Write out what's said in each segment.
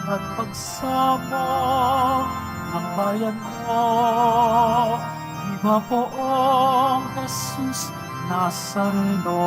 at pagsamo ng bayan mo. Viva poong Jesus Nazareno.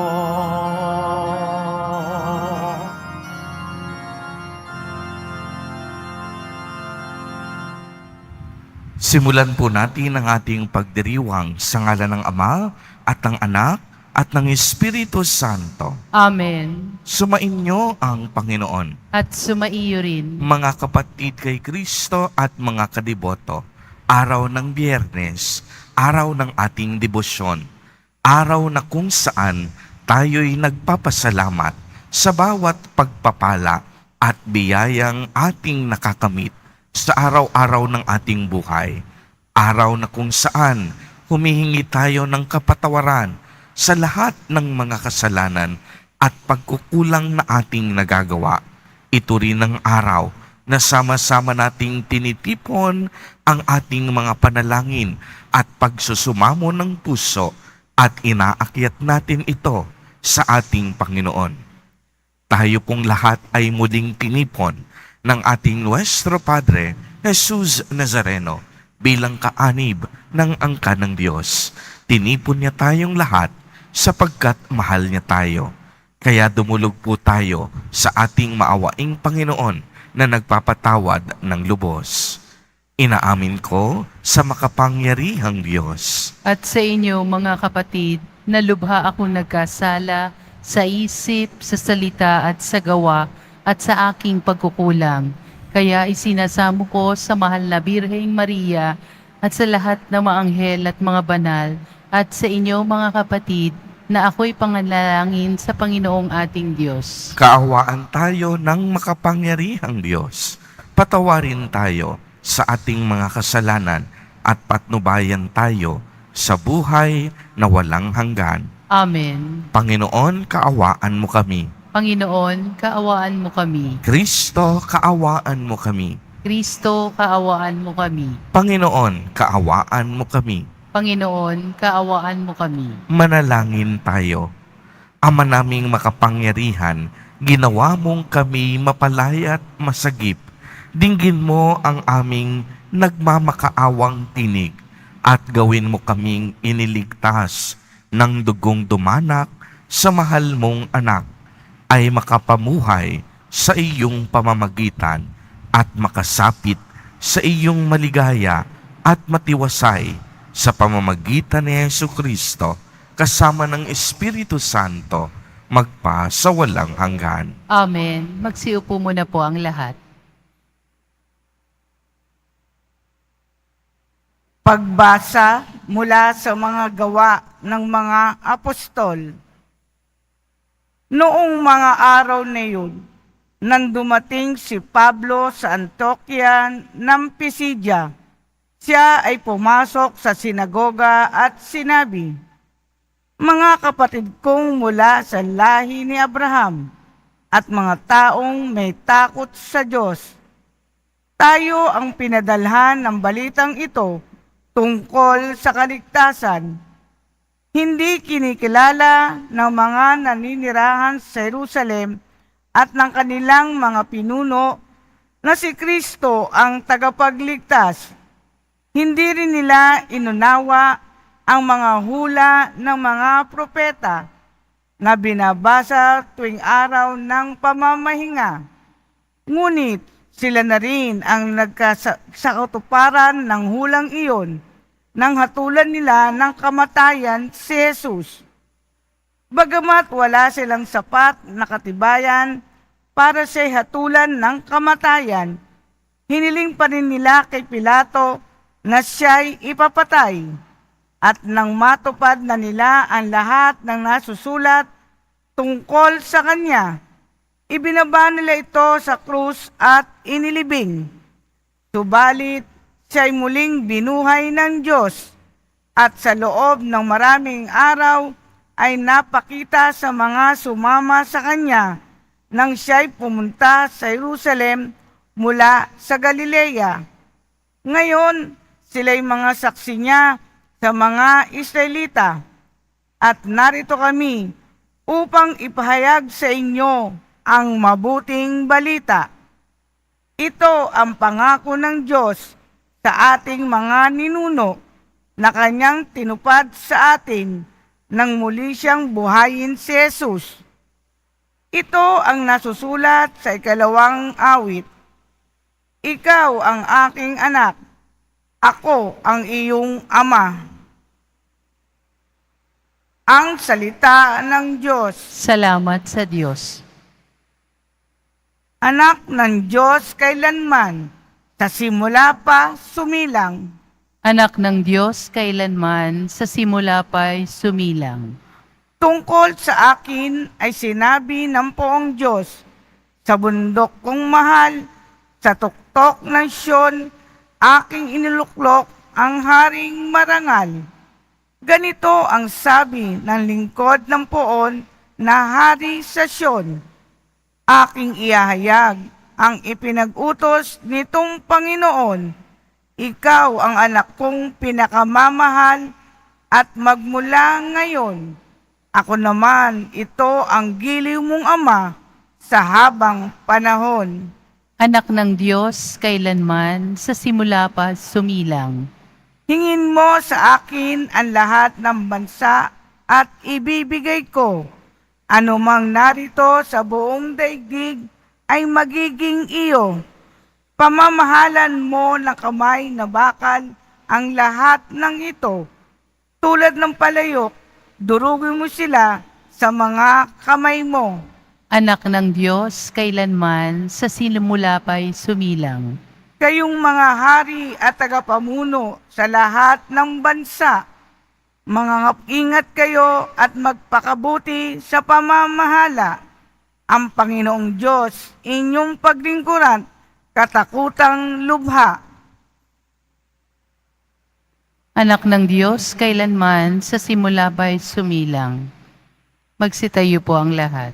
Simulan po natin ang ating pagdiriwang sa ngalan ng Ama at ng Anak at ng Espiritu Santo. Amen. Sumainyo ang Panginoon. At sumaiyo rin. Mga kapatid kay Kristo at mga kadiboto, araw ng Biyernes, araw ng ating debosyon, araw na kung saan tayo'y nagpapasalamat sa bawat pagpapala at biyayang ating nakakamit sa araw-araw ng ating buhay. Araw na kung saan humihingi tayo ng kapatawaran sa lahat ng mga kasalanan at pagkukulang na ating nagagawa. Ito rin ang araw na sama-sama nating tinitipon ang ating mga panalangin at pagsusumamo ng puso at inaakyat natin ito sa ating Panginoon. Tayo pong lahat ay muling tinipon ng ating Nuestro Padre, Jesus Nazareno, bilang kaanib ng angka ng Diyos. Tinipon niya tayong lahat sapagkat mahal niya tayo. Kaya dumulog po tayo sa ating maawaing Panginoon na nagpapatawad ng lubos. Inaamin ko sa makapangyarihang Diyos. At sa inyo, mga kapatid, na lubha akong nagkasala sa isip, sa salita at sa gawa at sa aking pagkukulang. Kaya isinasamo ko sa mahal na Birheng Maria at sa lahat ng mga anghel at mga banal at sa inyo, mga kapatid, na ako'y pangalalangin sa Panginoong ating Diyos. Kaawaan tayo ng makapangyarihang Diyos. Patawarin tayo sa ating mga kasalanan at patnubayan tayo sa buhay na walang hanggan. Amen. Panginoon, kaawaan mo kami. Panginoon, kaawaan mo kami. Kristo, kaawaan mo kami. Kristo, kaawaan mo kami. Panginoon, kaawaan mo kami. Panginoon, kaawaan mo kami. Manalangin tayo. Ama naming makapangyarihan, ginawa mong kami mapalaya at masagip. Dinggin mo ang aming nagmamakaawang tinig at gawin mo kaming iniligtas ng dugong dumanak sa mahal mong anak ay makapamuhay sa iyong pamamagitan at makasapit sa iyong maligaya at matiwasay sa pamamagitan ni Jesucristo kasama ng Espiritu Santo magpa sa walang hanggan. Amen. Magsiupo muna po ang lahat. Pagbasa mula sa mga gawa ng mga apostol. Noong mga araw na yun, nang dumating si Pablo sa Antioquia ng Pisidia, siya ay pumasok sa sinagoga at sinabi, "Mga kapatid kong mula sa lahi ni Abraham at mga taong may takot sa Diyos, tayo ang pinadalhan ng balitang ito tungkol sa kaligtasan. Hindi kinikilala ng mga naninirahan sa Jerusalem at ng kanilang mga pinuno na si Kristo ang tagapagligtas. Hindi rin nila inunawa ang mga hula ng mga propeta na binabasa tuwing araw ng pamamahinga. Ngunit sila na rin ang nagkasakatuparan ng hulang iyon nang hatulan nila ng kamatayan si Jesus. Bagamat wala silang sapat na katibayan para sa hatulan ng kamatayan, hiniling pa rin nila kay Pilato na siya'y ipapatay. At nang matupad na nila ang lahat ng nasusulat tungkol sa kanya, ibinaba nila ito sa krus at inilibing. Subalit, siya'y muling binuhay ng Diyos at sa loob ng maraming araw ay napakita sa mga sumama sa kanya nang siya'y pumunta sa Jerusalem mula sa Galilea. Ngayon, sila'y mga saksi niya sa mga Israelita at narito kami upang ipahayag sa inyo ang mabuting balita. Ito ang pangako ng Diyos sa ating mga ninuno na kanyang tinupad sa atin nang muli siyang buhayin si Jesus. Ito ang nasusulat sa 2 awit. Ikaw ang aking anak, ako ang iyong ama. Ang salita ng Diyos. Salamat sa Diyos. Anak ng Diyos kailanman, sa simula pa sumilang. Anak ng Diyos kailanman, sa simula pa'y sumilang. Tungkol sa akin ay sinabi ng poong Diyos, sa bundok kong mahal, sa tuktok ng Siyon, aking iniluklok ang haring marangal. Ganito ang sabi ng lingkod ng poon na hari sa Siyon, aking ihahayag ang ipinag-utos nitong Panginoon. Ikaw ang anak kong pinakamamahal at magmula ngayon, ako naman ito ang giliw mong ama sa habang panahon. Anak ng Diyos kailanman, sa simula pa sumilang. Hingin mo sa akin ang lahat ng bansa at ibibigay ko. Anumang narito sa buong daigdig ay magiging iyo. Pamamahalan mo ng kamay na bakal ang lahat ng ito. Tulad ng palayok, durugin mo sila sa mga kamay mo. Anak ng Diyos kailanman, sa simula pa'y sumilang. Kayong mga hari at tagapamuno sa lahat ng bansa, ingat kayo at magpakabuti sa pamamahala. Ang Panginoong Diyos, inyong paglingkuran, katakutang lubha. Anak ng Diyos kailanman, sa simula pa'y sumilang. Magsitayo po ang lahat.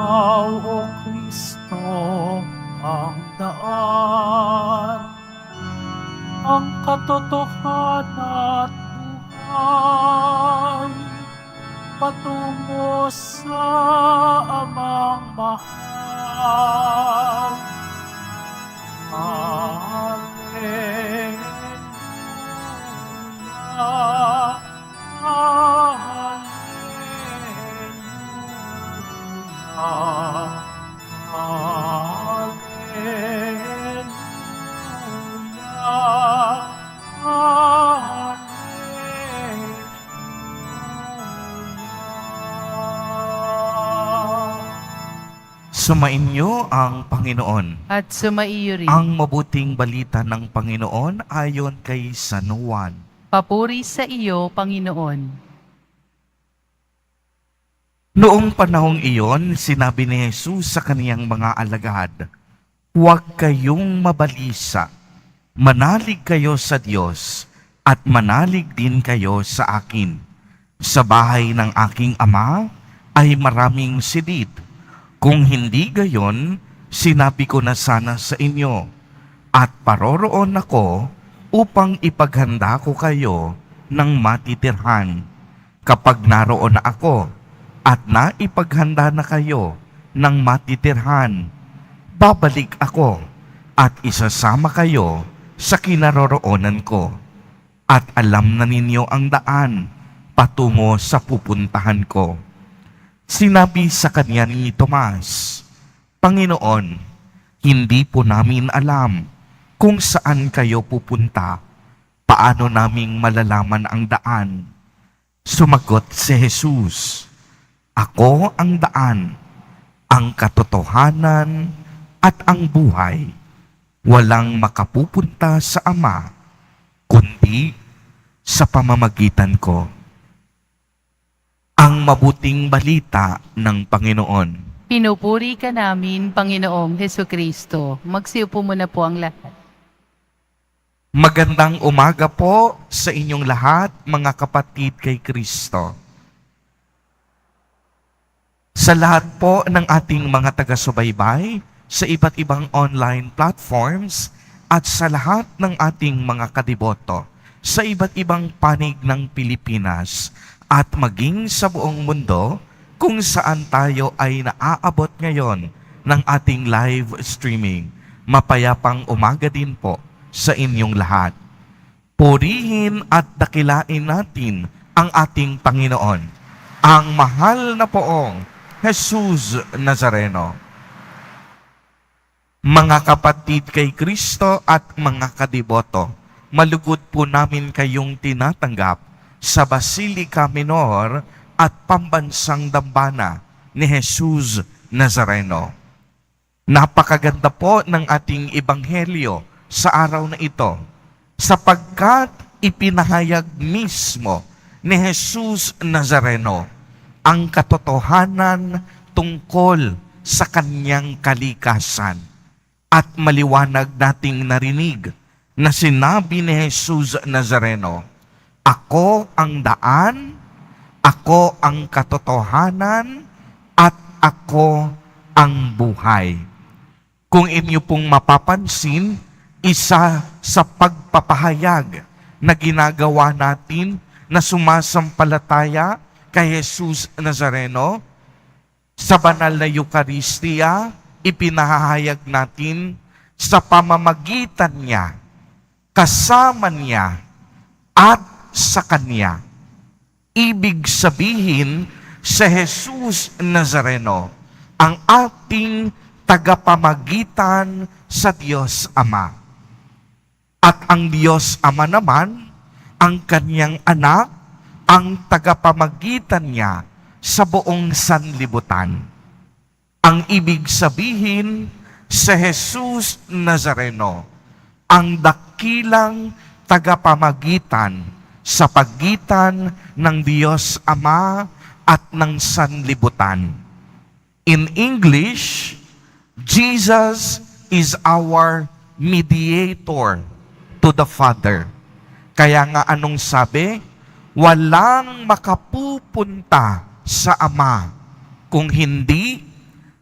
Ikaw, O Kristo, ang daan, ang katotohanan at buhay, patungo sa amang mahal. Alleluia, alleluia. Sumainyo ang Panginoon. At sumaiyo rin. Ang mabuting balita ng Panginoon ayon kay San Juan. Papuri sa iyo, Panginoon. Noong panahong iyon, sinabi ni Jesus sa kaniyang mga alagad, "Huwag kayong mabalisa. Manalig kayo sa Diyos at manalig din kayo sa akin. Sa bahay ng aking Ama ay maraming silid. Kung hindi gayon, sinabi ko na sana sa inyo, at paroroon ako upang ipaghanda ko kayo ng matitirhan. Kapag naroon na ako at naipaghanda na kayo ng matitirhan, babalik ako at isasama kayo sa kinaroroonan ko. At alam na ninyo ang daan patungo sa pupuntahan ko." Sinabi sa kanya ni Tomas, "Panginoon, hindi po namin alam kung saan kayo pupunta. Paano naming malalaman ang daan?" Sumagot si Jesus, "Ako ang daan, ang katotohanan at ang buhay. Walang makapupunta sa Ama, kundi sa pamamagitan ko." ang mabuting balita ng Panginoon. Pinupuri ka namin, Panginoong Heso Kristo. Magsiupo muna po ang lahat. Magandang umaga po sa inyong lahat, mga kapatid kay Kristo. Sa lahat po ng ating mga taga-subaybay sa iba't ibang online platforms at sa lahat ng ating mga kadiboto sa iba't ibang panig ng Pilipinas at maging sa buong mundo kung saan tayo ay naaabot ngayon ng ating live streaming. Mapayapang umaga din po sa inyong lahat. Purihin at dakilain natin ang ating Panginoon, ang mahal na poong Jesus Nazareno. Mga kapatid kay Kristo at mga kadiboto, malugod po namin kayong tinatanggap sa Basilica Minor at Pambansang Dambana ni Jesus Nazareno. Napakaganda po ng ating ebanghelyo sa araw na ito, sapagkat ipinahayag mismo ni Jesus Nazareno ang katotohanan tungkol sa kanyang kalikasan. At maliwanag nating narinig na sinabi ni Jesus Nazareno, "Ako ang daan, ako ang katotohanan, at ako ang buhay." Kung inyo pong mapapansin, isa sa pagpapahayag na ginagawa natin na sumasampalataya kay Jesus Nazareno, sa banal na Eucharistia, ipinahayag natin sa pamamagitan niya, kasama niya, at sa Kanya. Ibig sabihin, si Jesus Nazareno ang ating tagapamagitan sa Diyos Ama. At ang Diyos Ama naman, ang Kanyang anak, ang tagapamagitan niya sa buong sanlibutan. Ang ibig sabihin, si Jesus Nazareno, ang dakilang tagapamagitan sa pagitan ng Diyos Ama at ng sanlibutan. In English, Jesus is our mediator to the Father. Kaya nga anong sabi? Walang makapupunta sa Ama kung hindi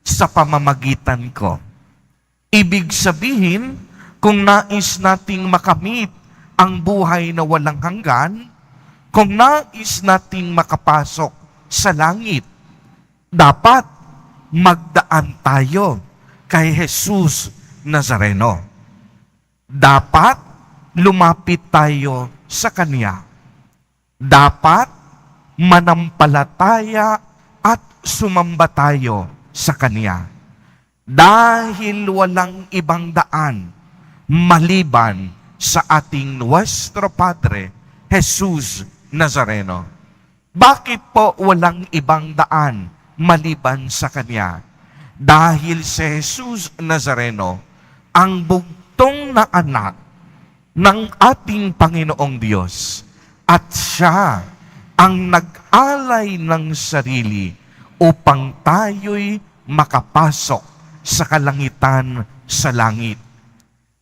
sa pamamagitan ko. Ibig sabihin, kung nais nating makamit ang buhay na walang hanggan, kung nais nating makapasok sa langit, dapat magdaan tayo kay Jesus Nazareno. Dapat lumapit tayo sa Kanya. Dapat manampalataya at sumamba tayo sa Kanya. Dahil walang ibang daan maliban sa ating Nuestro Padre, Jesus Nazareno. Bakit po walang ibang daan maliban sa Kanya? Dahil si Jesus Nazareno, ang bugtong na anak ng ating Panginoong Diyos, at Siya ang nag-alay ng sarili upang tayo'y makapasok sa kalangitan sa langit.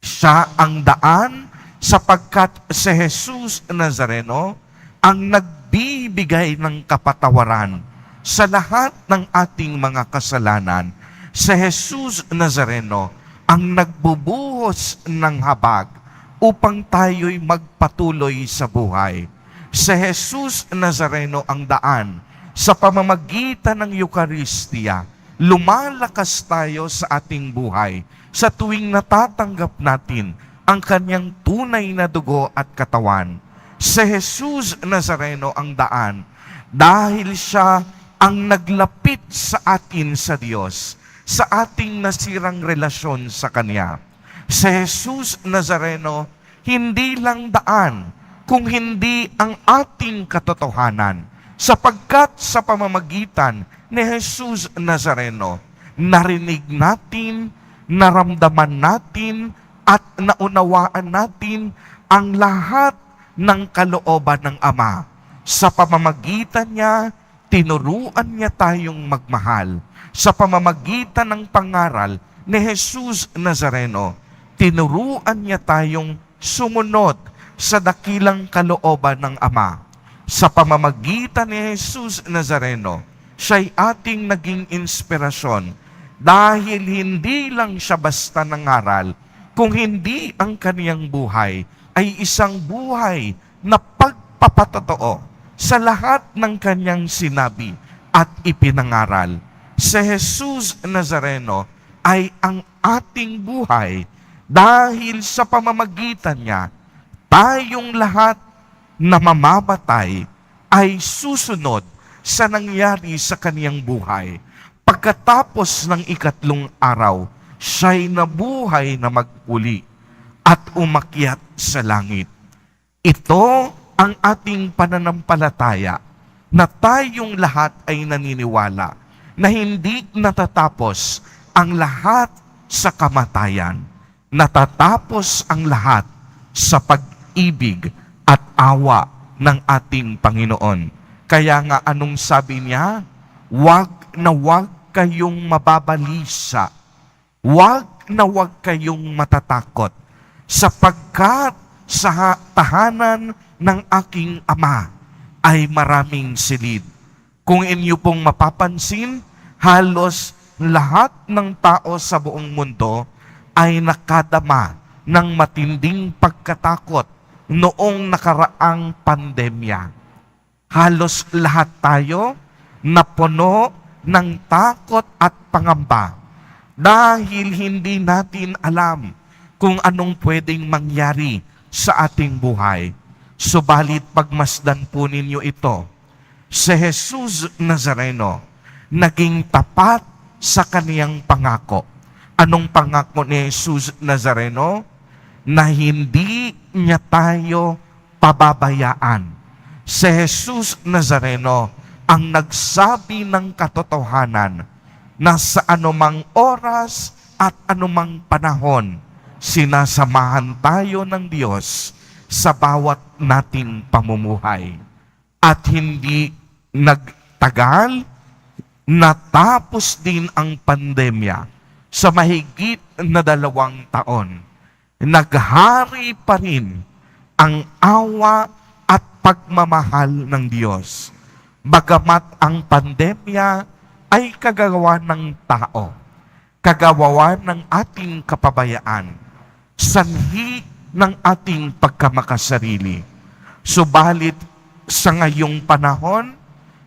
Siya ang daan sapagkat si Jesus Nazareno ang nagbibigay ng kapatawaran sa lahat ng ating mga kasalanan. Si Jesus Nazareno ang nagbubuhos ng habag upang tayo'y magpatuloy sa buhay. Si Jesus Nazareno ang daan sa pamamagitan ng Eucharistia, lumalakas tayo sa ating buhay sa tuwing natatanggap natin ang Kanyang tunay na dugo at katawan. Si Jesus Nazareno ang daan dahil Siya ang naglapit sa atin sa Diyos, sa ating nasirang relasyon sa Kanya. Si Jesus Nazareno, hindi lang daan, kung hindi ang ating katotohanan. Sapagkat sa pamamagitan ni Jesus Nazareno, narinig natin, naramdaman natin, at naunawaan natin ang lahat ng kalooban ng Ama. Sa pamamagitan niya, tinuruan niya tayong magmahal. Sa pamamagitan ng pangaral ni Jesus Nazareno, tinuruan niya tayong sumunod sa dakilang kalooban ng Ama. Sa pamamagitan ni Jesus Nazareno, siya'y ating naging inspirasyon dahil hindi lang siya basta nangaral, kung hindi ang kaniyang buhay ay isang buhay na pagpapatotoo sa lahat ng kanyang sinabi at ipinangaral. Si Jesus Nazareno ay ang ating buhay dahil sa pamamagitan niya, tayong lahat na mamamatay ay susunod sa nangyari sa kaniyang buhay. Pagkatapos ng 3 araw, siya'y nabuhay na maguli at umakyat sa langit. Ito ang ating pananampalataya na tayong lahat ay naniniwala na hindi natatapos ang lahat sa kamatayan. Natatapos ang lahat sa pag-ibig at awa ng ating Panginoon. Kaya nga anong sabi niya? Huwag na huwag kayong mababalisa. Huwag na huwag kayong matatakot, sapagkat sa tahanan ng aking Ama ay maraming silid. Kung inyo pong mapapansin, halos lahat ng tao sa buong mundo ay nakadama ng matinding pagkatakot noong nakaraang pandemya. Halos lahat tayo napuno ng takot at pangamba dahil hindi natin alam kung anong pwedeng mangyari sa ating buhay. Subalit pagmasdan po ninyo ito, si Jesus Nazareno naging tapat sa kaniyang pangako. Anong pangako ni Jesus Nazareno? Na hindi niya tayo pababayaan. Si Jesus Nazareno ang nagsabi ng katotohanan na sa anumang oras at anumang panahon, sinasamahan tayo ng Diyos sa bawat nating pamumuhay. At hindi nagtagal, natapos din ang pandemya sa mahigit na 2 taon. Naghari pa rin ang awa at pagmamahal ng Diyos. Bagamat ang pandemya ay kagawa ng tao, kagawa ng ating kapabayaan, sanhi ng ating pagkamakasarili. Subalit sa ngayong panahon,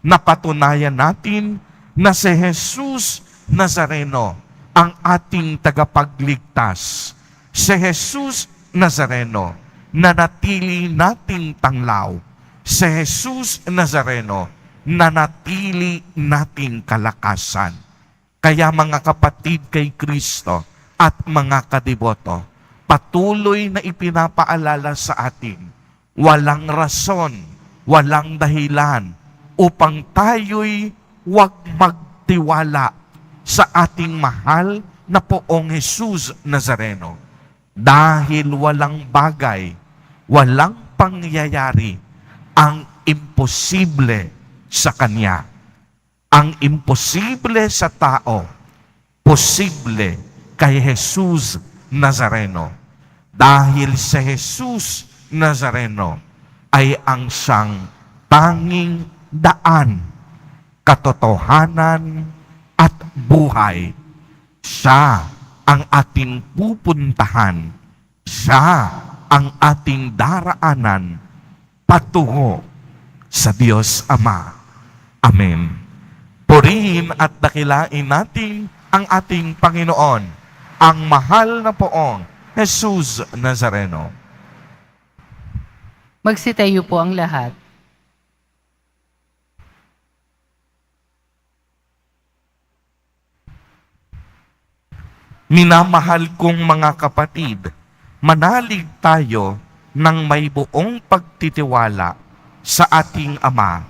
napatunayan natin na si Jesus Nazareno ang ating tagapagligtas. Si Jesus Nazareno nanatili nating tanglaw. Si Jesus Nazareno nanatili nating kalakasan. Kaya mga kapatid kay Kristo at mga kadiboto, patuloy na ipinapaalala sa atin, walang rason, walang dahilan upang tayo'y huwag magtiwala sa ating mahal na Poong Jesus Nazareno. Dahil walang bagay, walang pangyayari ang imposible sa Kanya. Ang imposible sa tao, posible kay Jesus Nazareno. Dahil sa Jesus Nazareno ay ang siyang tanging daan, katotohanan at buhay. Siya ang ating pupuntahan. Siya ang ating daraanan patungo sa Diyos Ama. Amen. Purihin at dakilain natin ang ating Panginoon, ang mahal na Poong Jesus Nazareno. Magsitayo po ang lahat. Minamahal kong mga kapatid, manalig tayo ng may buong pagtitiwala sa ating Ama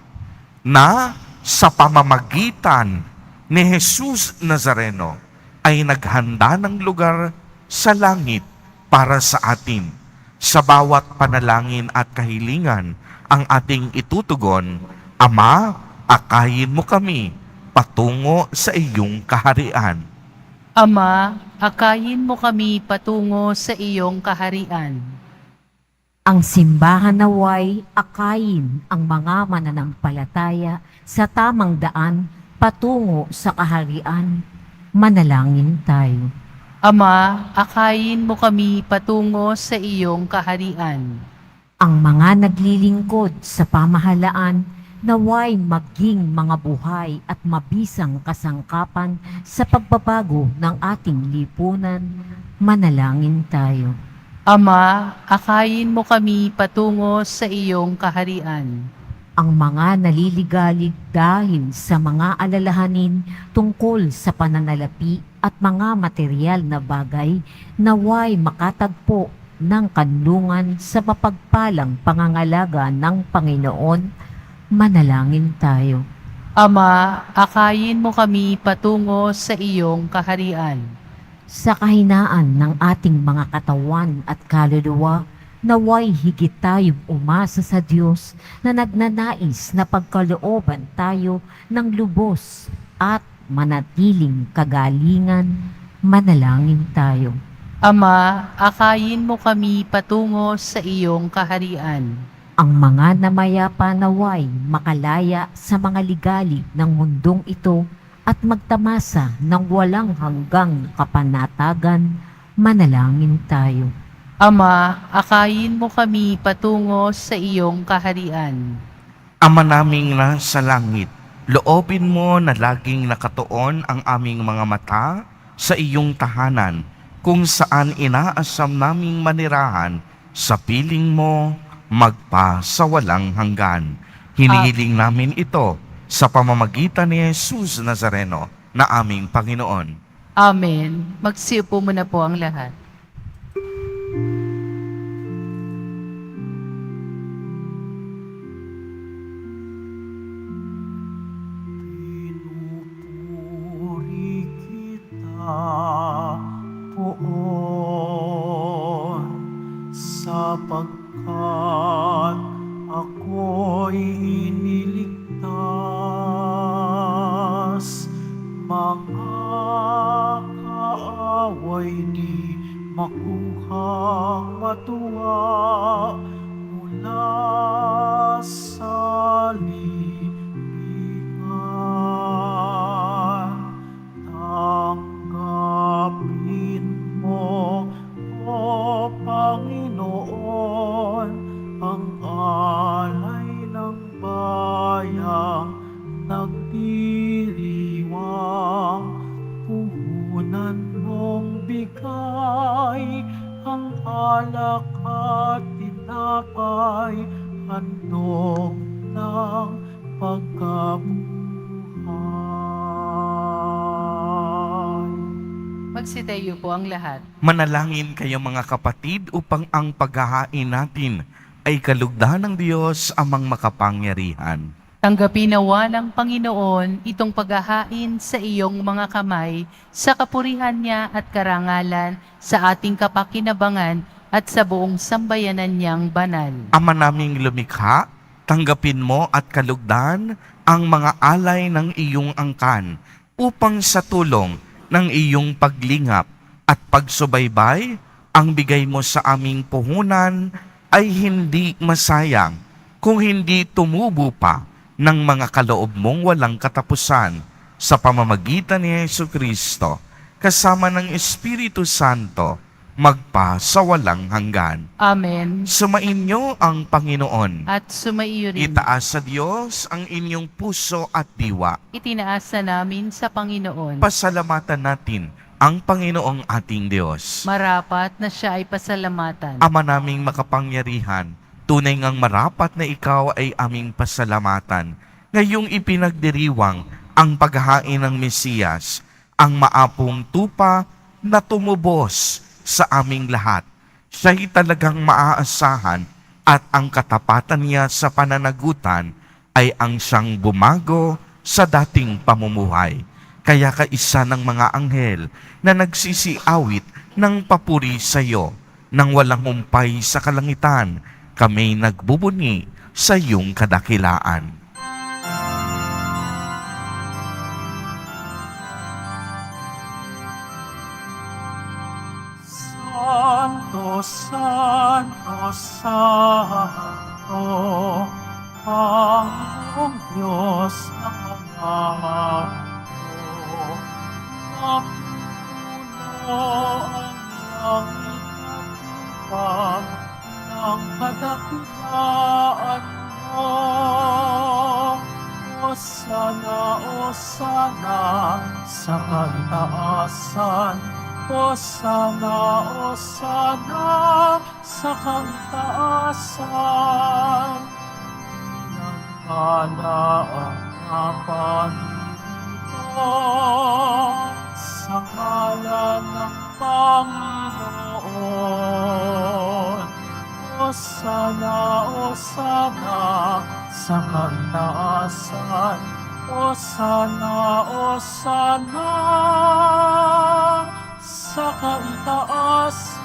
na sa pamamagitan ni Jesus Nazareno ay naghanda ng lugar sa langit para sa atin. Sa bawat panalangin at kahilingan ang ating itutugon, Ama, akayin mo kami patungo sa iyong kaharian. Ama, akayin mo kami patungo sa iyong kaharian. Ang simbahan naway akayin ang mga mananampalataya sa tamang daan patungo sa kaharian. Manalangin tayo. Ama, akayin mo kami patungo sa iyong kaharian. Ang mga naglilingkod sa pamahalaan naway maging mga buhay at mabisang kasangkapan sa pagbabago ng ating lipunan. Manalangin tayo. Ama, akayin mo kami patungo sa iyong kaharian. Ang mga naliligalig dahil sa mga alalahanin tungkol sa pananalapi at mga material na bagay naway makatagpo ng kanlungan sa mapagpalang pangangalaga ng Panginoon. Manalangin tayo. Ama, akayin mo kami patungo sa iyong kaharian. Sa kahinaan ng ating mga katawan at kaluluwa, naway higit tayong umasa sa Diyos na nagnanais na pagkalooban tayo ng lubos at manatiling kagalingan. Manalangin tayo. Ama, akayin mo kami patungo sa iyong kaharian. Ang mga namayapa naway makalaya sa mga ligali ng mundong ito at magtamasa ng walang hanggang kapanatagan. Manalangin tayo. Ama, akayin mo kami patungo sa iyong kaharian. Ama naming nasa langit, loobin mo na laging nakatuon ang aming mga mata sa iyong tahanan, kung saan inaasam naming manirahan sa piling mo magpa sa walang hanggan. Hinihiling namin ito sa pamamagitan ni Jesus Nazareno na aming Panginoon. Amen. Magsiupo muna po ang lahat. Pinupuri kita, Poon, sapagkat ako'y iniligtas. Mga kaaway di makuhang matuwa mula sa libingan. Tanggapin mo, O Panginoon, ang alay ng bayang nagdiriwang. Puhunan mong bigay ang alak at tinapay, handog ng pagkabuhay. Magsitayo po ang lahat. Manalangin kayo mga kapatid upang ang paghahain natin ay kalugdan ng Diyos amang makapangyarihan. Tanggapin nawa ng Panginoon itong paghahain sa iyong mga kamay sa kapurihan niya at karangalan sa ating kapakinabangan at sa buong sambayanan niyang banal. Ama naming lumikha, tanggapin mo at kalugdan ang mga alay ng iyong angkan upang sa tulong ng iyong paglingap at pagsubaybay, ang bigay mo sa aming puhunan ay hindi masayang kung hindi tumubo pa ng mga kaloob mong walang katapusan sa pamamagitan ni Jesucristo kasama ng Espiritu Santo magpa sa walang hanggan. Amen. Sumainyo ang Panginoon. At sumaiyo rin. Itaas sa Diyos ang inyong puso at diwa. Itinaas na namin sa Panginoon. Pasalamatan natin ang Panginoong ating Diyos. Marapat na siya ay pasalamatan. Ama naming makapangyarihan, tunay ngang marapat na ikaw ay aming pasalamatan. Ngayong ipinagdiriwang ang paghahain ng Mesiyas, ang maapong tupa na tumubos sa aming lahat. Siya'y talagang maaasahan at ang katapatan niya sa pananagutan ay ang siyang bumago sa dating pamumuhay. Kaya kaisa ng mga anghel na nagsisiawit ng papuri sa iyo, nang walang humpay sa kalangitan, kami nagbubuni sa iyong kadakilaan. Santo, Santo, Panginoong Diyos ng mga hukbo. Napuno ang langit at lupa ng kadakilaan mo. Osana, Osana sa kantaasan. Osana, Osana sa kantaasan. Pinagkalaan na Panginoon sa ngalan ng Panginoon. Osana, Osana sa kantaasan. Osana, Osana sa kantaasan.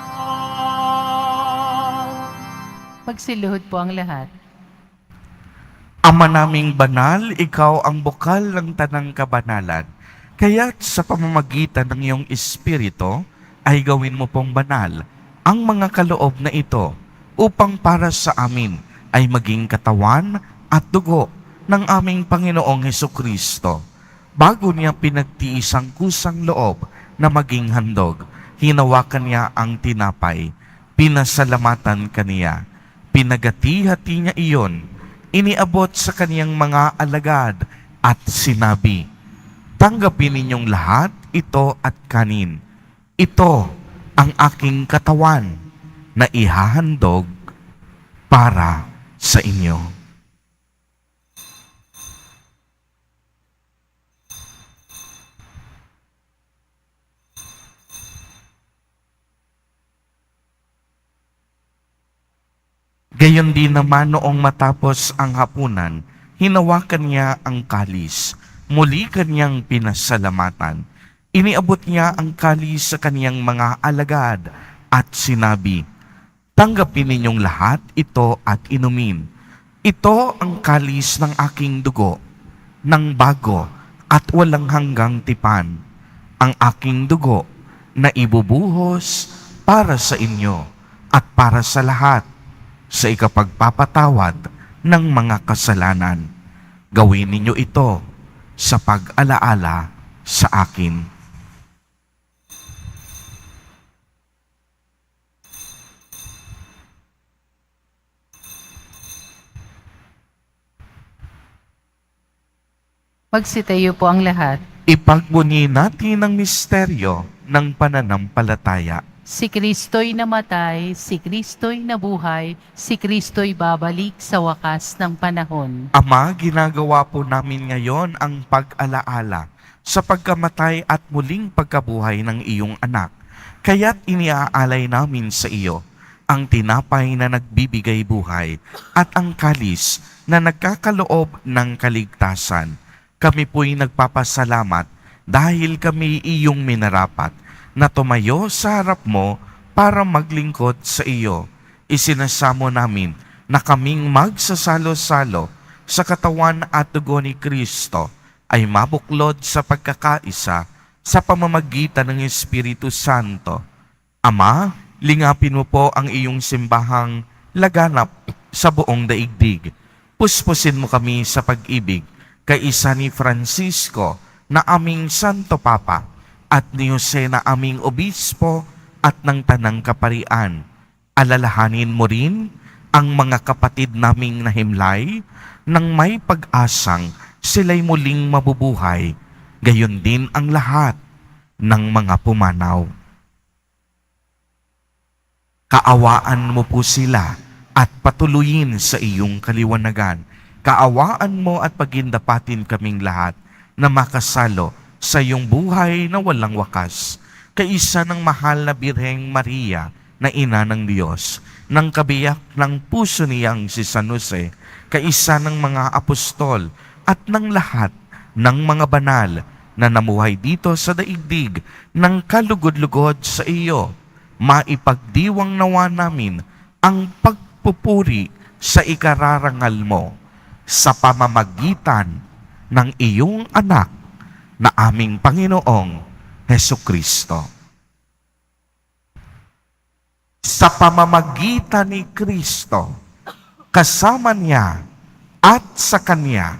Magsiluhod po ang lahat. Ama naming banal, ikaw ang bukal ng tanang kabanalan. Kaya't sa pamamagitan ng iyong Espiritu, ay gawin mo pong banal ang mga kaloob na ito upang para sa amin ay maging katawan at dugo ng aming Panginoong Hesukristo. Bago niya pinagtiis ang kusang loob na maging handog, hinawakan niya ang tinapay, pinasalamatan kaniya, pinagati-hati niya iyon, iniabot sa kaniyang mga alagad at sinabi, "Tanggapin ninyong lahat ito at kanin. Ito ang aking katawan na ihahandog para sa inyo." Gayon din naman noong matapos ang hapunan, hinawakan niya ang kalis, muli kanyang pinasalamatan. Iniabot niya ang kalis sa kaniyang mga alagad at sinabi, "Tanggapin ninyong lahat ito at inumin. Ito ang kalis ng aking dugo, ng bago at walang hanggang tipan, ang aking dugo na ibubuhos para sa inyo at para sa lahat sa ikapagpapatawad ng mga kasalanan. Gawin ninyo ito sa pag-alaala sa akin." Magsitayo po ang lahat. Ipagbuni natin ang misteryo ng pananampalataya. Si Kristo'y namatay, si Kristo'y nabuhay, si Kristo'y babalik sa wakas ng panahon. Ama, ginagawa po namin ngayon ang pag-alaala sa pagkamatay at muling pagkabuhay ng iyong anak. Kaya't iniaalay namin sa iyo ang tinapay na nagbibigay buhay at ang kalis na nagkakaloob ng kaligtasan. Kami po'y nagpapasalamat dahil kami iyong minarapat na tumayo sa harap mo para maglingkod sa iyo. Isinasamo namin na kaming magsasalo-salo sa katawan at dugo ni Kristo ay mabuklod sa pagkakaisa sa pamamagitan ng Espiritu Santo. Ama, lingapin mo po ang iyong simbahang laganap sa buong daigdig. Puspusin mo kami sa pag-ibig kay isa ni Francisco na aming Santo Papa at ni Jose na aming obispo at ng Tanang Kaparian. Alalahanin mo rin ang mga kapatid naming nahimlay nang may pag-asang sila'y muling mabubuhay, gayon din ang lahat ng mga pumanaw. Kaawaan mo po sila at patuloyin sa iyong kaliwanagan. Kaawaan mo at pagindapatin kaming lahat na makasalo sa iyong buhay na walang wakas, kaisa ng mahal na Birheng Maria na Ina ng Diyos, ng kabiyak ng puso niyang si San Jose, kaisa ng mga apostol at ng lahat ng mga banal na namuhay dito sa daigdig ng kalugod-lugod sa iyo. Maipagdiwang nawa namin ang pagpupuri sa ikararangal mo sa pamamagitan ng iyong anak na aming Panginoong Hesukristo. sa pamamagitan ni Kristo, kasama niya at sa Kanya,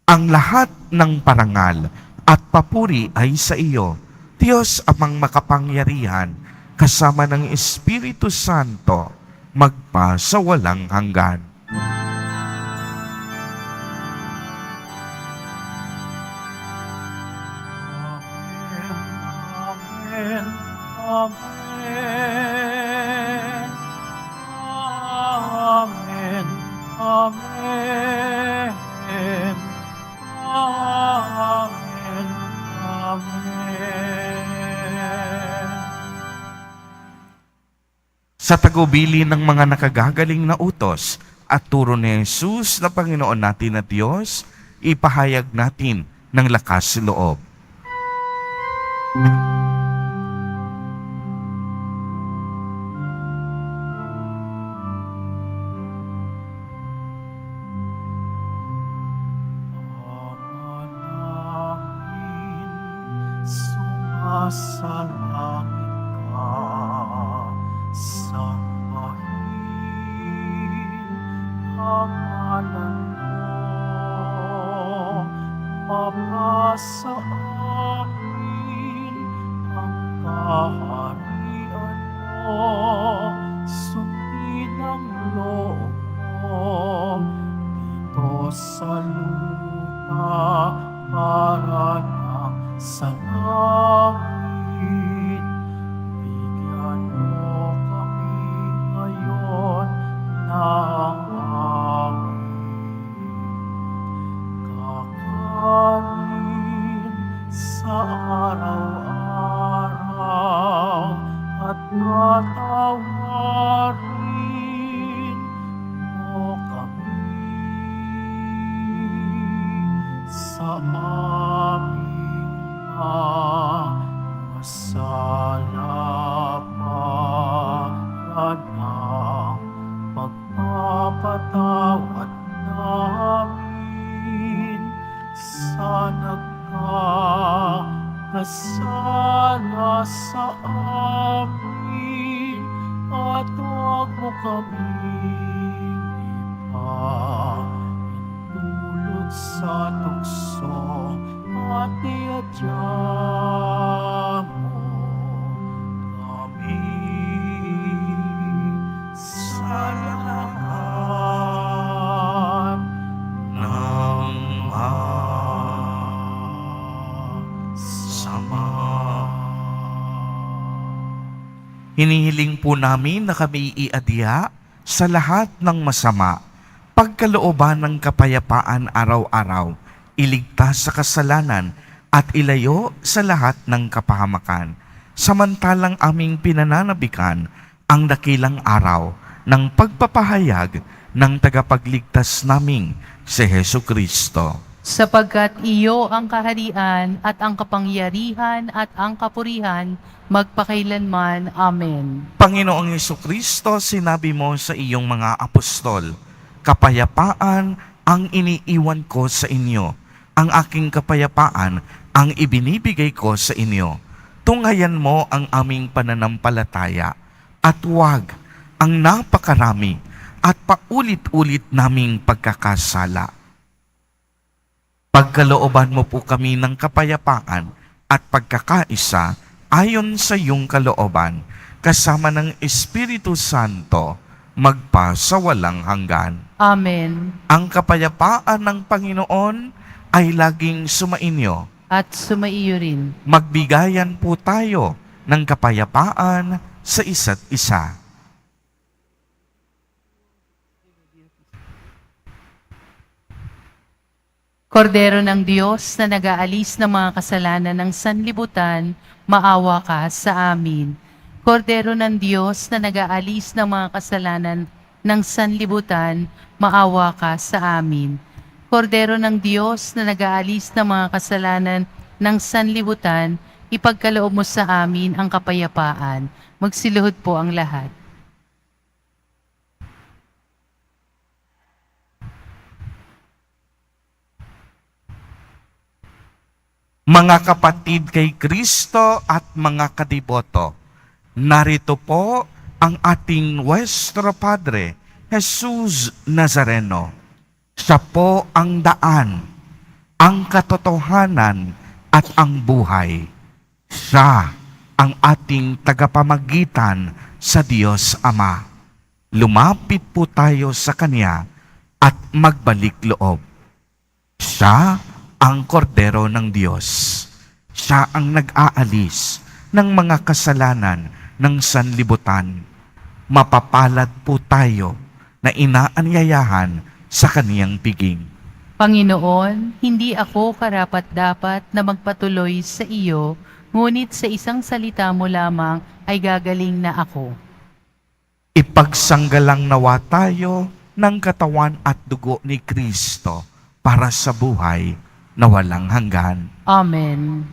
ang lahat ng parangal at papuri ay sa iyo, Diyos amang makapangyarihan, kasama ng Espiritu Santo, magpa sa walang hanggan. Amen. Amen. Amen. Amen. Amen. Amen. Sa tagubili ng mga nakagagaling na utos at turo ni Jesus na Panginoon natin at Diyos, ipahayag natin ng lakas loob. Ama namin, sumasalangit ka, sambahin ang ngalan mo, mapasa amin ang kaharian mo, sundin ang loob mo, dito sa lupa para nang sa langit. Bigyan mo kami ngayon ng aming kakanin sa araw-araw at patawarin mo kami sa aming masala para ng pagpapatawad namin sa nagkakasala sa amin, at huwag mo kaming ipahintulot sa tukso, at iadya mo kami sa lahat ng masama. Hinihiling po namin na kami iadya sa lahat ng masama, pagkalooban ng kapayapaan araw-araw, iligtas sa kasalanan at ilayo sa lahat ng kapahamakan. Samantalang aming pinananabikan ang dakilang araw ng pagpapahayag ng tagapagligtas naming si Hesu Kristo. Sapagkat iyo ang kaharian at ang kapangyarihan at ang kapurihan magpakailanman. Amen. Panginoong Hesu Kristo, sinabi mo sa iyong mga apostol, kapayapaan ang iniiwan ko sa inyo, ang aking kapayapaan ang ibinibigay ko sa inyo. Tunghayan mo ang aming pananampalataya at huwag ang napakarami at paulit-ulit naming pagkakasala. Pagkalooban mo po kami ng kapayapaan at pagkakaisa ayon sa iyong kalooban, kasama ng Espiritu Santo, magpa sa walang hanggan. Amen. Ang kapayapaan ng Panginoon ay laging sumainyo. At sumaiyo rin. Magbigayan po tayo ng kapayapaan sa isa't isa. Kordero ng Diyos na nag-aalis ng mga kasalanan ng sanlibutan, maawa ka sa amin. Kordero ng Diyos na nag-aalis ng mga kasalanan ng sanlibutan, maawa ka sa amin. Kordero ng Diyos na nag-aalis ng mga kasalanan ng sanlibutan, ipagkaloob mo sa amin ang kapayapaan. Magsiluhod po ang lahat. Mga kapatid kay Kristo at mga kadiboto, narito po ang ating Nuestro Padre, Jesus Nazareno. Siya po ang daan, ang katotohanan at ang buhay. Siya ang ating tagapamagitan sa Diyos Ama. Lumapit po tayo sa Kanya at magbalik loob. Siya ang kordero ng Diyos. Siya ang nag-aalis ng mga kasalanan ng sanlibutan. Mapapalad po tayo na inaanyayahan sa Kaniyang piging. Panginoon, hindi ako karapat-dapat na magpatuloy sa iyo, ngunit sa isang salita mo lamang ay gagaling na ako. Ipagsanggalang nawa tayo ng katawan at dugo ni Kristo para sa buhay na walang hanggan. Amen.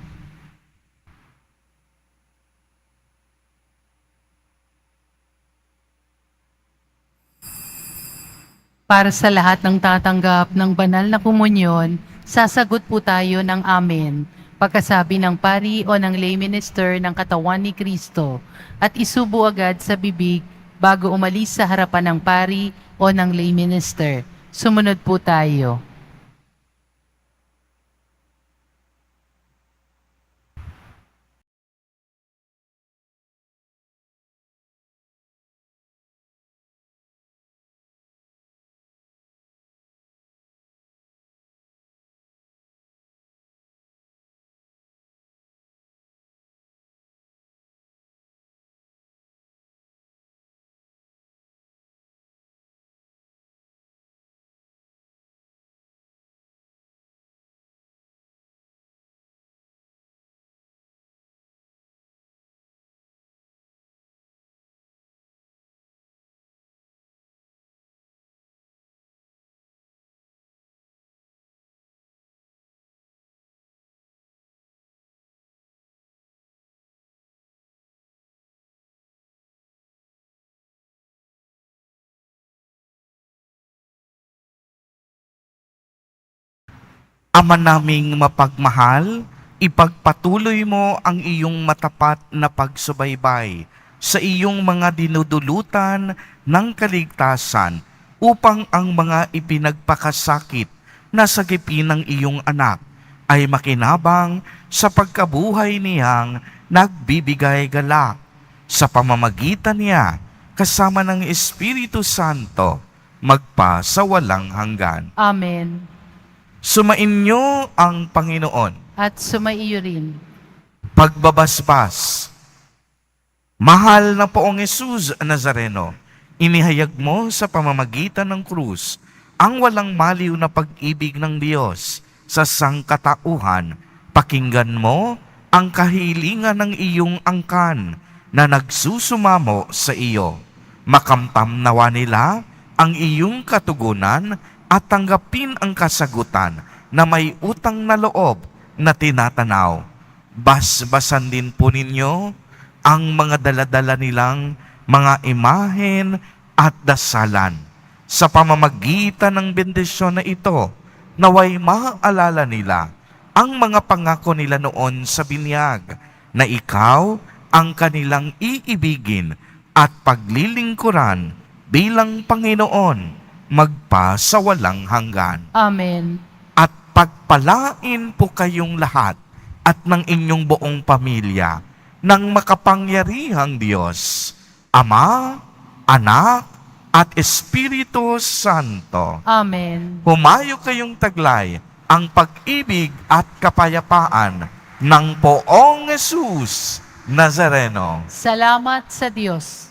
Para sa lahat ng tatanggap ng banal na komunyon, sasagot po tayo ng Amen. Pagkasabi ng pari o ng lay minister ng katawan ni Kristo at isubo agad sa bibig bago umalis sa harapan ng pari o ng lay minister. Sumunod po tayo. Ama naming mapagmahal, ipagpatuloy mo ang iyong matapat na pagsubaybay sa iyong mga dinudulutan ng kaligtasan upang ang mga ipinagpakasakit na sagipin ng iyong anak ay makinabang sa pagkabuhay niyang nagbibigay galak. Sa pamamagitan niya, kasama ng Espiritu Santo, magpa sa walang hanggan. Amen. Sumainyo ang Panginoon. At sumaiyo rin. Pagbabasbas. Mahal na Poong Jesus Nazareno, inihayag mo sa pamamagitan ng krus ang walang maliw na pag-ibig ng Diyos sa sangkatauhan. Pakinggan mo ang kahilingan ng iyong angkan na nagsusumamo sa iyo. Makamtam nawa nila ang iyong katugunan at tanggapin ang kasagutan na may utang na loob na tinatanaw. Basbasan din po ninyo ang mga daladala nilang mga imahen at dasalan. Sa pamamagitan ng bendisyon na ito, naway maalala nila ang mga pangako nila noon sa binyag na ikaw ang kanilang iibigin at paglilingkuran bilang Panginoon magpa sa walang hanggan. Amen. At pagpalain po kayong lahat at ng inyong buong pamilya ng makapangyarihang Diyos, Ama, Anak, at Espiritu Santo. Amen. Humayo kayong taglay ang pag-ibig at kapayapaan ng Poong Jesus Nazareno. Salamat sa Diyos.